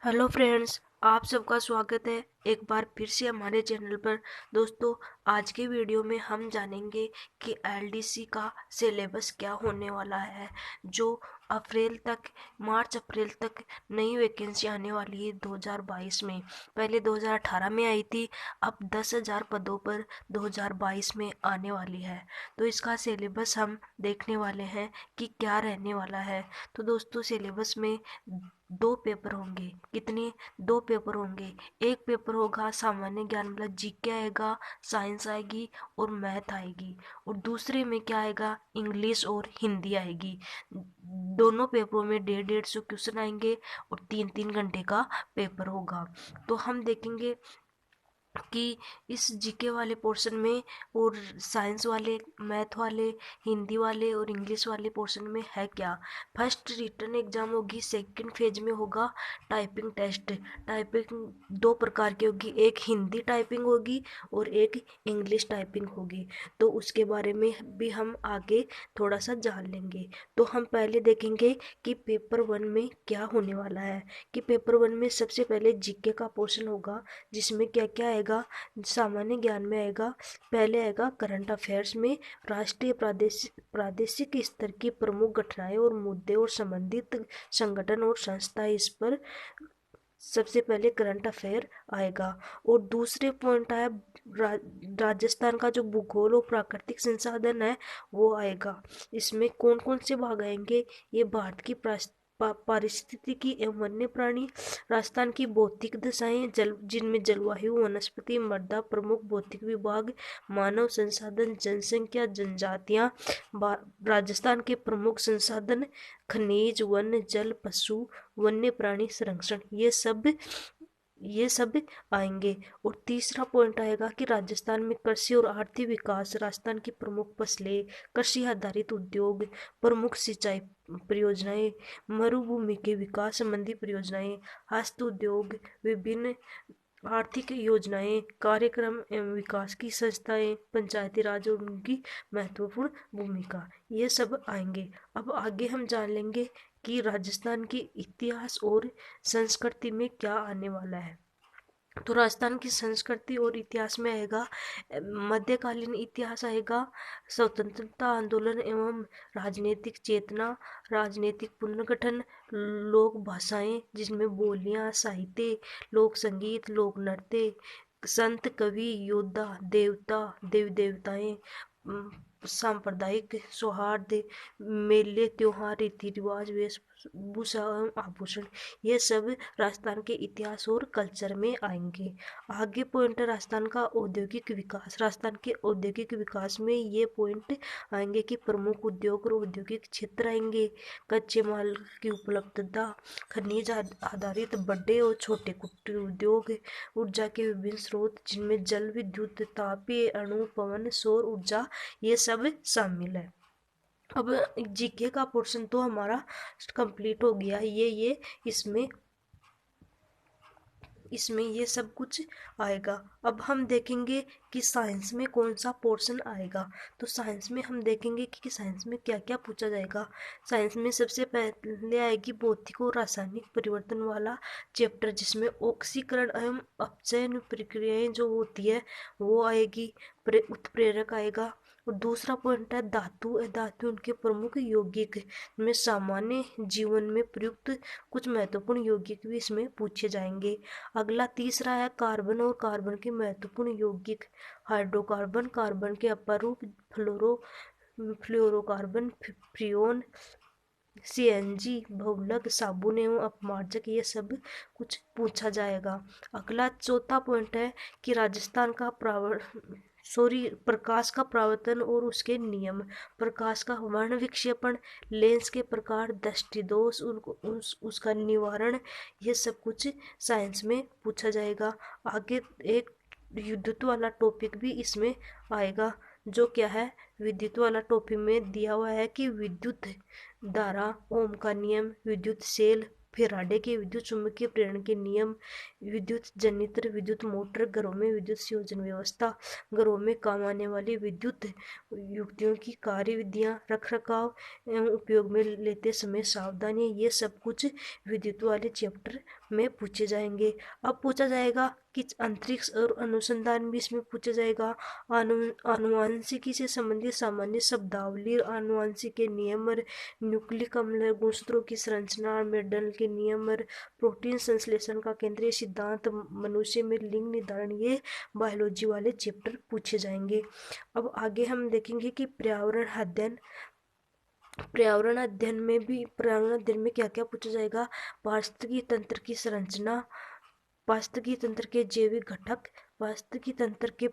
Hello friends, आप सबका स्वागत है एक बार फिर से हमारे चैनल पर। दोस्तों, आज के वीडियो में हम जानेंगे कि एलडीसी का सिलेबस क्या होने वाला है। जो मार्च अप्रैल तक नई वैकेंसी आने वाली है 2022 में। पहले 2018 में आई थी, अब 10,000 पदों पर 2022 में आने वाली है। तो इसका सिलेबस हम देखने वाले हैं कि क्या रहने वाला है। तो दोस्तों, सिलेबस में दो पेपर होंगे। कितने? दो पेपर होंगे। एक पेपर होगा सामान्य ज्ञान, मतलब जीके आएगा, साइंस आएगी और मैथ आएगी। और दूसरे में क्या आएगा? इंग्लिश और हिंदी आएगी। दोनों पेपरों में 150-150 क्वेश्चन आएंगे और 3-3 घंटे का पेपर होगा। तो हम देखेंगे कि इस जीके वाले पोर्शन में और साइंस वाले, मैथ वाले, हिंदी वाले और इंग्लिश वाले पोर्शन में है क्या। फर्स्ट रिटन एग्जाम होगी, सेकंड फेज में होगा टाइपिंग टेस्ट। टाइपिंग दो प्रकार की होगी, एक हिंदी टाइपिंग होगी और एक इंग्लिश टाइपिंग होगी। तो उसके बारे में भी हम आगे थोड़ा सा जान लेंगे। तो हम पहले देखेंगे कि पेपर 1 में क्या होने वाला है। कि पेपर 1 में सबसे पहले जीके का पोर्शन होगा, जिसमें क्या क्या आएगा। सामान्य ज्ञान में आएगा, पहले आएगा करंट अफेयर्स में राष्ट्रीय प्रादेशिक प्रादेशिक स्तर की प्रमुख घटनाएं और मुद्दे और संबंधित संगठन और संस्था, इस पर सबसे पहले करंट अफेयर आएगा। और दूसरे पॉइंट आया राजस्थान का जो भूगोल और प्राकृतिक संसाधन है वो आएगा। इसमें कौन कौन से भाग आएंगे? ये भारत की पारिस्थितिकी एवं वन्य प्राणी, राजस्थान की भौतिक दशाएं, जल जिनमें जलवायु, वनस्पति, मृदा, प्रमुख भौतिक विभाग, मानव संसाधन, जनसंख्या, जनजातियां, राजस्थान के प्रमुख संसाधन, खनिज, वन, जल, पशु, वन्य प्राणी संरक्षण, ये सब आएंगे। और तीसरा पॉइंट आएगा कि राजस्थान में कृषि और आर्थिक विकास, राजस्थान की प्रमुख फसलें, कृषि आधारित उद्योग, प्रमुख सिंचाई परियोजनाएं, मरुभूमि के विकास संबंधी परियोजनाएं, हस्त उद्योग, विभिन्न आर्थिक योजनाएं, कार्यक्रम एवं विकास की संस्थाएं, पंचायती राज और उनकी महत्वपूर्ण भूमिका, ये सब आएंगे। अब आगे हम जान लेंगे कि राजस्थान के इतिहास और संस्कृति में क्या आने वाला है। तो राजस्थान की संस्कृति और इतिहास में आएगा मध्यकालीन इतिहास आएगा, स्वतंत्रता आंदोलन एवं राजनीतिक चेतना, राजनीतिक पुनर्गठन, लोक भाषाएं जिसमें बोलियां, साहित्य, लोक संगीत, लोक नृत्य, संत, कवि, योद्धा, देवता, देवी देवताएं, सांप्रदायिक सौहार्द, मेले, त्योहार, रीति रिवाज, वेशभूषा एवं आभूषण, ये सब राजस्थान के इतिहास और कल्चर में आएंगे। आगे पॉइंट है राजस्थान का औद्योगिक विकास। राजस्थान के औद्योगिक विकास में ये पॉइंट आएंगे कि प्रमुख उद्योग और औद्योगिक क्षेत्र आएंगे, कच्चे माल की उपलब्धता, खनिज आधारित बड़े और छोटे कुटीर उद्योग, ऊर्जा के विभिन्न स्रोत जिनमें जल, विद्युत, तापीय, अणु, पवन, सौर ऊर्जा, ये सब शामिल है। अब जीके का पोर्शन तो हमारा कंप्लीट हो गया। ये इसमें ये सब कुछ आएगा। अब हम देखेंगे कि साइंस में कौन सा पोर्शन आएगा। तो साइंस में हम देखेंगे कि साइंस में क्या क्या पूछा जाएगा। साइंस में सबसे पहले आएगी भौतिक और रासायनिक परिवर्तन वाला चैप्टर, जिसमें ऑक्सीकरण एवं अपचयन प्रक्रियाएं जो होती है वो आएगी। उत्प्रेरक आएगा। और दूसरा पॉइंट है धातु। धातु उनके प्रमुख यौगिक में सामान्य जीवन में प्रयुक्त कुछ महत्वपूर्ण यौगिक भी इसमें पूछे जाएंगे। अगला तीसरा है कार्बन और कार्बन के महत्वपूर्ण यौगिक, हाइड्रोकार्बन, कार्बन के अपरूप, फ्लोरोकार्बन, फ्रियोन, सीएनजी, बहुलक, साबुन एवं अपमार्जक, ये सब कुछ पूछा जाएगा। अगला चौथा पॉइंट है कि राजस्थान का प्रकाश का परावर्तन और उसके नियम, प्रकाश का वर्ण विक्षेपण, लेंस के प्रकार, दृष्टि दोष, उसका निवारण, ये सब कुछ साइंस में पूछा जाएगा। आगे एक विद्युत वाला टॉपिक भी इसमें आएगा, जो क्या है, विद्युत वाला टॉपिक में दिया हुआ है कि विद्युत धारा, ओम का नियम, विद्युत सेल, फेराडे के विद्युत चुम्बकीय प्रेरण के नियम, विद्युत जनित्र, विद्युत मोटर, घरों में विद्युत संयोजन व्यवस्था, घरों में काम आने वाली विद्युत युक्तियों की कार्य विधियां, रख रखाव एवं उपयोग में लेते समय सावधानी, ये सब कुछ विद्युत वाले चैप्टर में पूछे जाएंगे। अब पूछा जाएगा कि अंतरिक्ष और अनुसंधान भी इसमें पूछा जाएगा। आनुवांशिकी से संबंधित सामान्य शब्दावली, आनुवांशिक के नियम, न्यूक्लिक अम्ल, गुणसूत्रों की संरचना, मेंडल के नियम, प्रोटीन संश्लेषण का केंद्रीय सिद्धांत, मनुष्य में लिंग निर्धारण, ये बायोलॉजी वाले चैप्टर पूछे जाएंगे। अब आगे हम देखेंगे कि पर्यावरण अध्ययन में क्या क्या पूछा जाएगा। पारिस्थितिकी तंत्र की संरचना, पारिस्थितिकी तंत्र के जैविक घटक, पारिस्थितिकी तंत्र के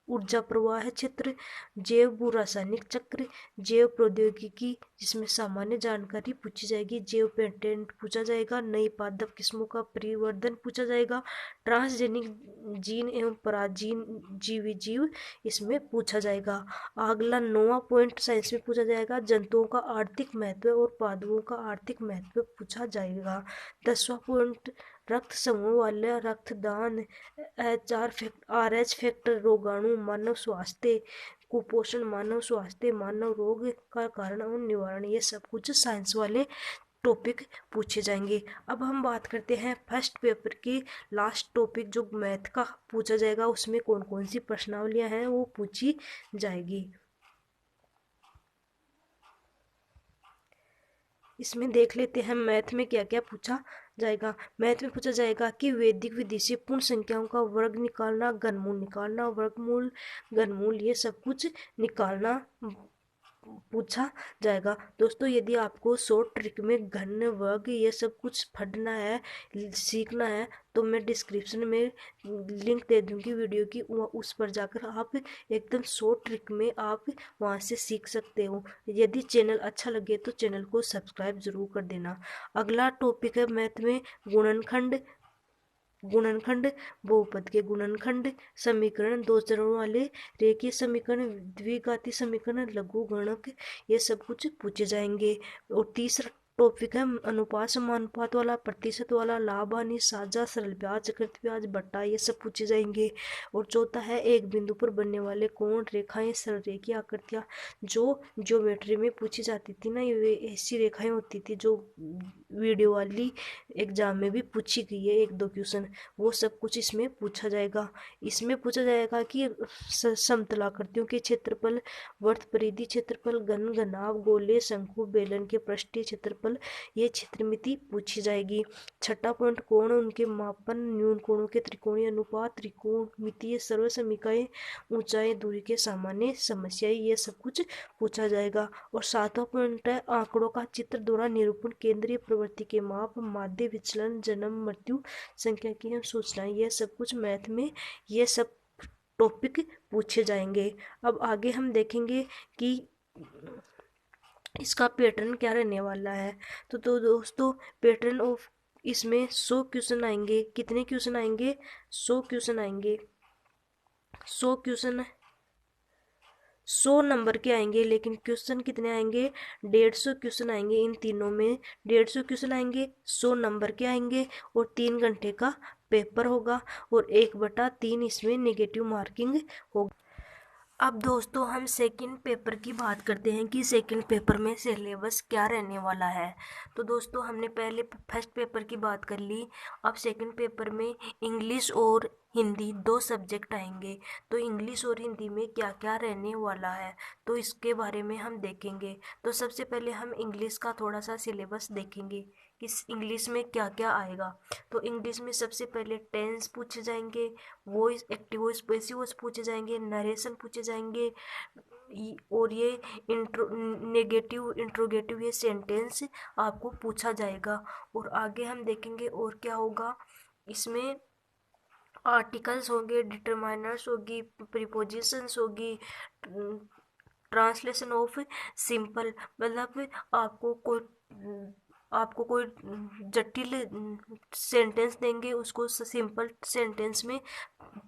ऊर्जा प्रवाह क्षेत्र, जैव भू रासायनिक चक्र, जैव प्रौद्योगिकी जिसमें सामान्य जानकारी पूछी जाएगी, जैव पेटेंट पूछा जाएगा, नई पादप किस्मों का परिवर्धन पूछा जाएगा, ट्रांसजेनिक जीन एवं पराजीन जीव इसमें पूछा जाएगा। अगला 9वां पॉइंट साइंस में पूछा जाएगा, जंतुओं का आर्थिक महत्व और पादपों का आर्थिक महत्व पूछा जाएगा। 10वां पॉइंट रक्त समूह वाले रक्तदान, RH फैक्टर, रोगाणु, मानव स्वास्थ्य, कुपोषण, मानव स्वास्थ्य, मानव रोग का कारण और निवारण, ये सब कुछ साइंस वाले टॉपिक पूछे जाएंगे। अब हम बात करते हैं फर्स्ट पेपर की लास्ट टॉपिक जो मैथ का पूछा जाएगा, उसमें कौन कौन सी प्रश्नावलियां हैं वो पूछी जाएगी। इसमें देख लेते हैं मैथ में क्या क्या पूछा जाएगा। मैथ में पूछा जाएगा कि वैदिक विधि से पूर्ण संख्याओं का वर्ग निकालना, घनमूल निकालना, वर्गमूल, घनमूल, ये सब कुछ निकालना पूछा जाएगा। दोस्तों यदि आपको शॉर्ट ट्रिक में घन, वर्ग, ये सब कुछ पढ़ना है, सीखना है, तो मैं डिस्क्रिप्शन में लिंक दे दूंगी वीडियो की, उस पर जाकर आप एकदम शॉर्ट ट्रिक में आप वहां से सीख सकते हो। यदि चैनल अच्छा लगे तो चैनल को सब्सक्राइब जरूर कर देना। अगला टॉपिक है मैथ में गुणनखंड, बहुपद के गुणनखंड, समीकरण, दो चरणों वाले रेखीय समीकरण, द्विघाती समीकरण, लघुगणक, ये सब कुछ पूछे जाएंगे। और तीसरा टॉपिक है अनुपात, समानुपात वाला, प्रतिशत वाला, लाभ हानि, साझा, सरल ब्याज, चक्रवृद्धि ब्याज, बट्टा, ये सब पूछे जाएंगे। और चौथा है एक बिंदु पर बनने वाले कोण, रेखाएं, सरल रेखीय आकृतियां, जो ज्योमेट्री में पूछी जाती थी ना, ये ऐसी रेखाएं होती थी जो वीडियो वाली एग्जाम में भी पूछी गई है, एक दो क्वेश्चन, वो सब कुछ इसमें पूछा जाएगा। इसमें पूछा जाएगा कि समतलाकृतियों के क्षेत्रफल, वर्त परिधि क्षेत्रफल, घन, घनाभ, गोले, शंकु, बेलन के पृष्ठीय क्षेत्रफल, ये क्षेत्रमिति पूछी जाएगी। छठा पॉइंट कोण, उनके मापन, न्यून कोणों के त्रिकोणीय अनुपात, त्रिकोणमितीय सर्व समीकरण, ऊंचाई, दूरी के सामान्य समस्याएं, ये सब कुछ पूछा जाएगा। और सातवां पॉइंट है आंकड़ों का चित्र द्वारा निरूपण, केंद्रीय प्रवृत्ति के माप, माध्य विचलन, जन्म मृत्यु संख्या की सूचनाएं, ये सब कुछ मैथ में ये सब टॉपिक पूछे जाएंगे। अब आगे हम देखेंगे कि इसका पैटर्न क्या रहने वाला है। तो दोस्तों पैटर्न ऑफ इसमें 100 क्वेश्चन आएंगे। कितने क्वेश्चन आएंगे? 100 क्वेश्चन आएंगे। 100 क्वेश्चन 100 नंबर के आएंगे, लेकिन क्वेश्चन कितने आएंगे? 150 क्वेश्चन आएंगे। इन तीनों में 150 क्वेश्चन आएंगे, 100 नंबर के आएंगे, और 3 घंटे का पेपर होगा, और 1/3 इसमें नेगेटिव मार्किंग होगा। अब दोस्तों हम सेकंड पेपर की बात करते हैं कि सेकंड पेपर में सिलेबस क्या रहने वाला है। तो दोस्तों हमने पहले फर्स्ट पेपर की बात कर ली। अब सेकंड पेपर में इंग्लिश और हिंदी 2 सब्जेक्ट आएंगे। तो इंग्लिश और हिंदी में क्या क्या रहने वाला है, तो इसके बारे में हम देखेंगे। तो सबसे पहले हम इंग्लिश का थोड़ा सा सिलेबस देखेंगे कि इंग्लिश में क्या क्या आएगा। तो इंग्लिश में सबसे पहले टेंस पूछे जाएंगे, voice, active voice, passive voice पूछे जाएंगे, नरेशन पूछे जाएंगे, और ये नेगेटिव, इंट्रोगेटिव, ये सेंटेंस आपको पूछा जाएगा। और आगे हम देखेंगे और क्या होगा। इसमें आर्टिकल्स होंगे, डिटरमाइनर्स होगी, प्रीपोजिशंस होगी, ट्रांसलेशन ऑफ सिंपल, मतलब आपको कोई जटिल सेंटेंस देंगे, उसको सिंपल सेंटेंस में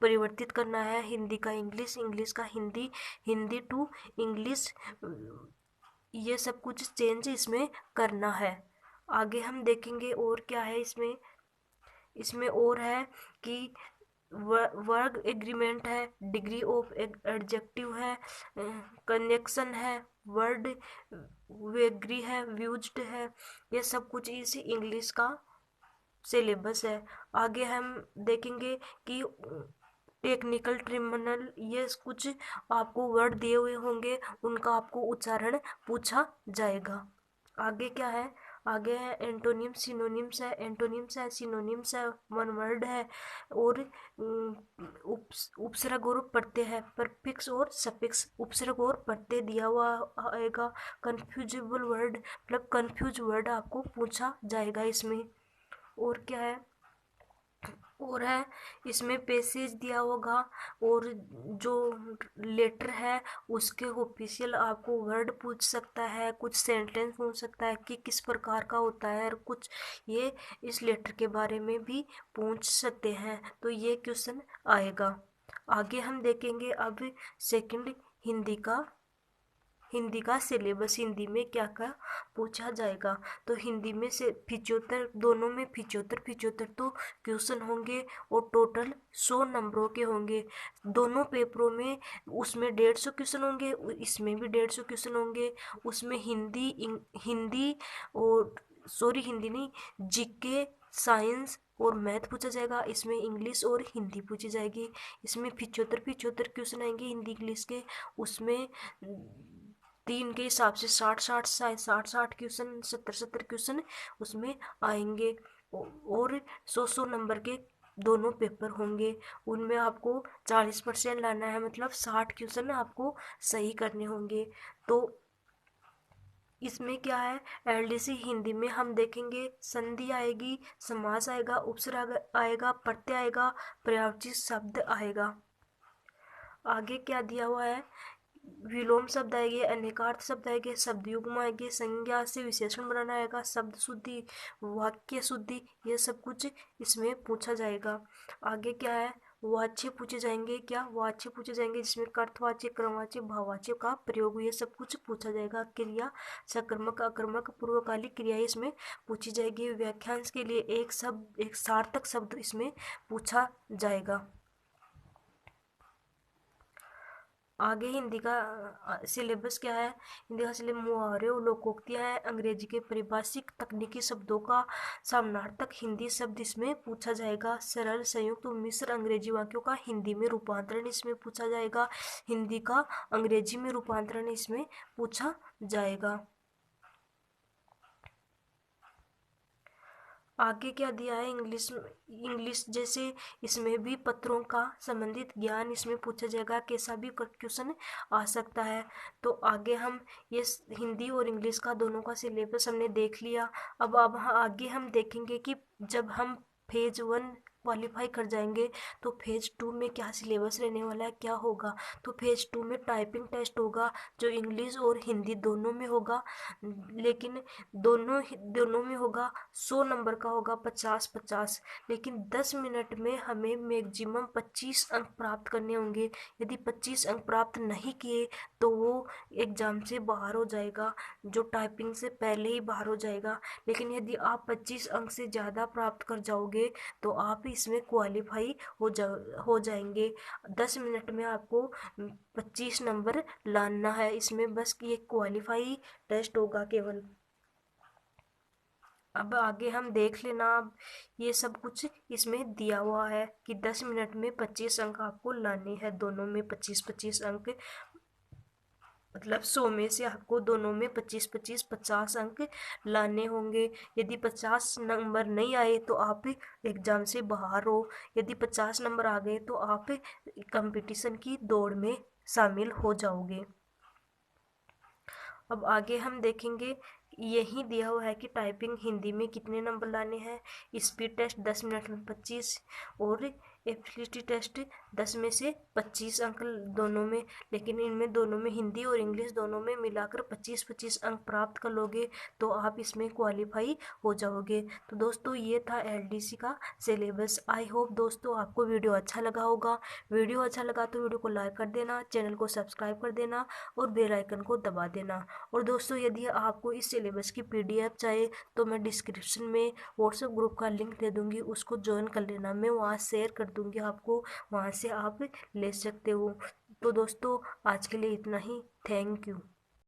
परिवर्तित करना है। हिंदी का इंग्लिश, इंग्लिश का हिंदी, हिंदी टू इंग्लिश, ये सब कुछ चेंज इसमें करना है। आगे हम देखेंगे और क्या है इसमें और है कि वर्ग एग्रीमेंट है, डिग्री ऑफ एडजेक्टिव है, कनेक्शन है, वर्ड वेग्री है, व्यूज्ड है, ये सब कुछ इस इंग्लिश का सिलेबस है। आगे हम देखेंगे कि टेक्निकल ट्रिब्यूनल, ये कुछ आपको वर्ड दिए हुए होंगे, उनका आपको उच्चारण पूछा जाएगा। आगे क्या है, आगे है एंटोनिम सिनोनिम्स है, एंटोनिम्स है, सिनोनिम्स है, वन वर्ड है, और उपसर्ग और प्रत्यय है, परफिक्स और सफिक्स, उपसर्ग और प्रत्यय दिया हुआ आएगा। कन्फ्यूजिबल वर्ड मतलब कन्फ्यूज वर्ड आपको पूछा जाएगा इसमें। और क्या है, और है इसमें पैसेज दिया होगा, और जो लेटर है उसके ऑफिशियल आपको वर्ड पूछ सकता है, कुछ सेंटेंस पूछ सकता है कि किस प्रकार का होता है, और कुछ ये इस लेटर के बारे में भी पूछ सकते हैं, तो ये क्वेश्चन आएगा। आगे हम देखेंगे अब सेकंड हिंदी का सिलेबस, हिंदी में क्या क्या पूछा जाएगा। तो हिंदी में से 75, दोनों में 75 तो क्वेश्चन होंगे, और टोटल 100 नंबरों के होंगे दोनों पेपरों में। उसमें 150 क्वेश्चन होंगे, इसमें भी 150 क्वेश्चन होंगे। उसमें हिंदी और सॉरी हिंदी नहीं, जीके, साइंस और मैथ पूछा जाएगा। इसमें इंग्लिश और हिंदी पूछी जाएगी। इसमें 75 क्वेश्चन आएंगे हिंदी इंग्लिश के। उसमें 3 के हिसाब से 60 क्वेश्चन, 70 क्वेश्चन उसमें आएंगे, और 100 नंबर के दोनों पेपर होंगे। उनमें आपको 40% लाना है, मतलब 60 क्वेश्चन आपको सही करने होंगे। तो इसमें क्या है, एलडीसी हिंदी में हम देखेंगे संधि आएगी, समास आएगा, उपसर्ग आएगा, प्रत्यय आएगा, पर्यायवाची शब्द आएगा। आगे क्या दिया हुआ है, विलोम शब्द आएंगे, अनेकार्थ शब्द आएंगे, शब्द युग्म आएंगे, संज्ञा से विशेषण बनाना आएगा, शब्द शुद्धि, वाक्य शुद्धि, ये सब कुछ इसमें पूछा जाएगा। आगे क्या है, वाच्य पूछे जाएंगे, क्या वाच्य पूछे जाएंगे, जिसमें अर्थवाच्य, क्रमवाच्य, भाववाच्य का प्रयोग, ये सब कुछ पूछा जाएगा। क्रिया, सकर्मक, अकर्मक, पूर्वकालिक क्रिया इसमें पूछी जाएगी। व्याख्यांश के लिए एक शब्द, एक सार्थक शब्द इसमें पूछा जाएगा। आगे हिंदी का सिलेबस क्या है, हिंदी का सिलेबस मुहावरे और लोकोक्तियाँ हैं, अंग्रेजी के परिभाषिक तकनीकी शब्दों का समानार्थक हिंदी शब्द इसमें पूछा जाएगा। सरल, संयुक्त और मिश्र अंग्रेजी वाक्यों का हिंदी में रूपांतरण इसमें पूछा जाएगा। हिंदी का अंग्रेजी में रूपांतरण इसमें पूछा जाएगा। आगे क्या दिया है, इंग्लिश जैसे इसमें भी पत्रों का संबंधित ज्ञान इसमें पूछा जाएगा, कैसा भी क्वेश्चन आ सकता है। तो आगे हम ये हिंदी और इंग्लिश का दोनों का सिलेबस हमने देख लिया। अब आगे हम देखेंगे कि जब हम फेज 1 क्वालिफाई कर जाएंगे तो फेज 2 में क्या सिलेबस रहने वाला है, क्या होगा। तो फेज 2 में टाइपिंग टेस्ट होगा, जो इंग्लिश और हिंदी दोनों में होगा, लेकिन दोनों में होगा। 100 नंबर का होगा, 50-50, लेकिन 10 मिनट में हमें मैक्सिमम 25 अंक प्राप्त करने होंगे। यदि 25 अंक प्राप्त नहीं किए तो वो एग्जाम से बाहर हो जाएगा, जो टाइपिंग से पहले ही बाहर हो जाएगा। लेकिन यदि आप 25 अंक से ज़्यादा प्राप्त कर जाओगे तो आप इसमें क्वालिफाई हो जाएंगे। 10 मिनट में आपको 25 नंबर लाना है इसमें, बस ये क्वालिफाई टेस्ट होगा केवल। अब आगे हम देख लेना, अब ये सब कुछ इसमें दिया हुआ है कि 10 मिनट में 25 अंक आपको लाने हैं, दोनों में 25-25 अंक, मतलब 100 में से आपको दोनों में 25-25 50 अंक लाने होंगे। यदि 50 नंबर नहीं आए तो आप एग्जाम से बाहर हो, यदि 50 नंबर आ गए तो आप कंपटीशन की दौड़ में शामिल हो जाओगे। अब आगे हम देखेंगे, यही दिया हुआ है कि टाइपिंग हिंदी में कितने नंबर लाने हैं। स्पीड टेस्ट 10 मिनट में 25, और एबिलिटी टेस्ट 10 में से 25 अंक दोनों में, लेकिन इनमें दोनों में हिंदी और इंग्लिश दोनों में मिलाकर 25-25 अंक प्राप्त कर लोगे तो आप इसमें क्वालिफाई हो जाओगे। तो दोस्तों ये था एलडीसी का सिलेबस। आई होप दोस्तों आपको वीडियो अच्छा लगा होगा। वीडियो अच्छा लगा तो वीडियो को लाइक कर देना, चैनल को सब्सक्राइब कर देना और बेल आइकन को दबा देना। और दोस्तों यदि आपको इस सिलेबस की पीडीएफ चाहिए तो मैं डिस्क्रिप्शन में व्हाट्सएप ग्रुप का लिंक दे दूँगी, उसको ज्वाइन कर लेना, मैं वहाँ शेयर कर दूँगी आपको, वहाँ से आप ले सकते हो। तो दोस्तों आज के लिए इतना ही, थैंक यू।